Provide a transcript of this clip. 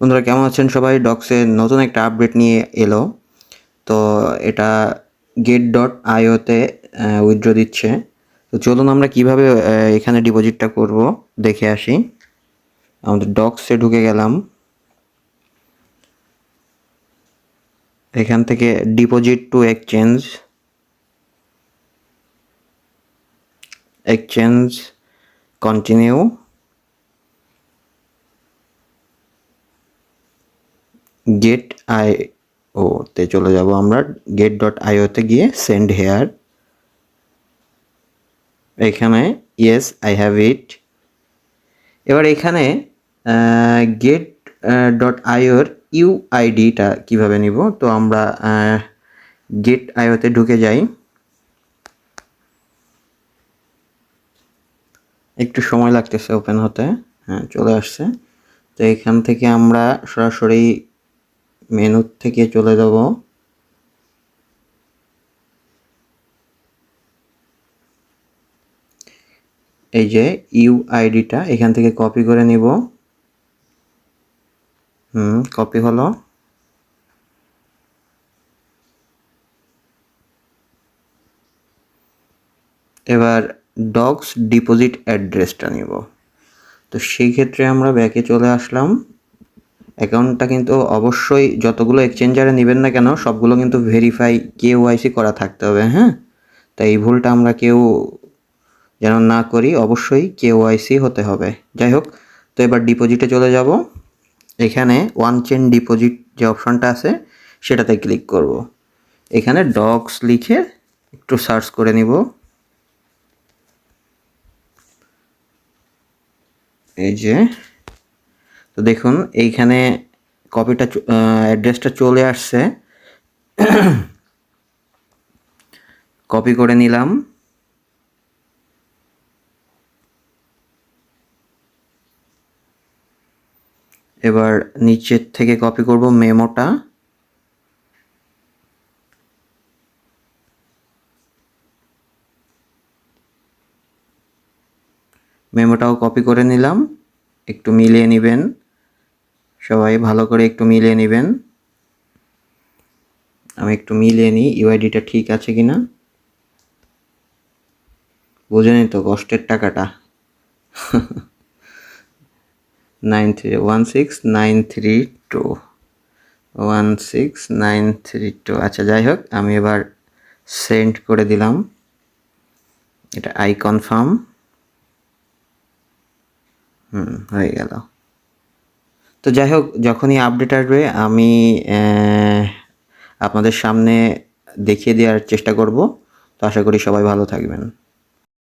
বন্ধুরা কেমন আছেন সবাই? ডক্সের নতুন একটা আপডেট নিয়ে এলো। তো এটা get.io-তে উইথড্র দিচ্ছে। তো চলুন আমরা কিভাবে এখানে ডিপোজিটটা করব দেখে আসি। আমাদের ডক্সে ঢুকে গেলাম। এখান থেকে ডিপোজিট টু এক্সচেঞ্জ কন্টিনিউ। get.io-তে চলে যাব আমরা। get.io-তে গিয়ে সেন্ড হেয়ার, এখানে ইয়েস আই হ্যাভ ইট। এবার এখানে গেট ডট আইওর ইউআইডিটা কীভাবে নিব, তো আমরা গেট আইওতে ঢুকে যাই। একটু সময় লাগতেছে ওপেন হতে। হ্যাঁ, চলে আসছে। তো এখান থেকে আমরা সরাসরি মেনু থেকে চলে যাব। এই যে ইউআইডিটা এখান থেকে কপি করে নিব। কপি হলো। এবার ডক্স ডিপোজিট অ্যাড্রেসটা নিব। তো সেই ক্ষেত্রে আমরা ব্যাকে চলে আসলাম। অ্যাকাউন্টটা কিন্তু অবশ্যই যতগুলো এক্সচেঞ্জারে নেবেন না কেন সবগুলো কিন্তু ভেরিফাই KYC করা থাকতে হবে। হ্যাঁ, তাই এই ভুলটা আমরা কেউ যেন না করি, অবশ্যই KYC হতে হবে। যাই হোক, তো এবার ডিপোজিটে চলে যাব। এখানে ওয়ান চেন ডিপোজিট যে অপশনটা আছে সেটাতে ক্লিক করব। এখানে ডক্স লিখে একটু সার্চ করে নিব। এই যে, তো দেখুন এইখানে কপিটা অ্যাড্রেসটা চলে আসছে। কপি করে নিলাম। এবার নিচের থেকে কপি করব মেমোটা। মেমোটাও কপি করে নিলাম। একটু মিলিয়ে নেবেন, সবাই ভালো করে একটু মিলিয়ে নেবেন। আমি একটু মিলিয়ে নিই ইউআইডিটা ঠিক আছে কিনা। বুঝেনি তো কষ্টের টাকাটা। 16932 16932। আচ্ছা, যাই হোক, আমি এবার সেন্ড করে দিলাম। এটা আই কনফার্ম। হয়ে গেল। তো যাই হোক, যখনই আপডেট আসবে আমি আপনাদের সামনে দেখিয়ে দেওয়ার চেষ্টা করব। তো আশা করি সবাই ভালো থাকবেন।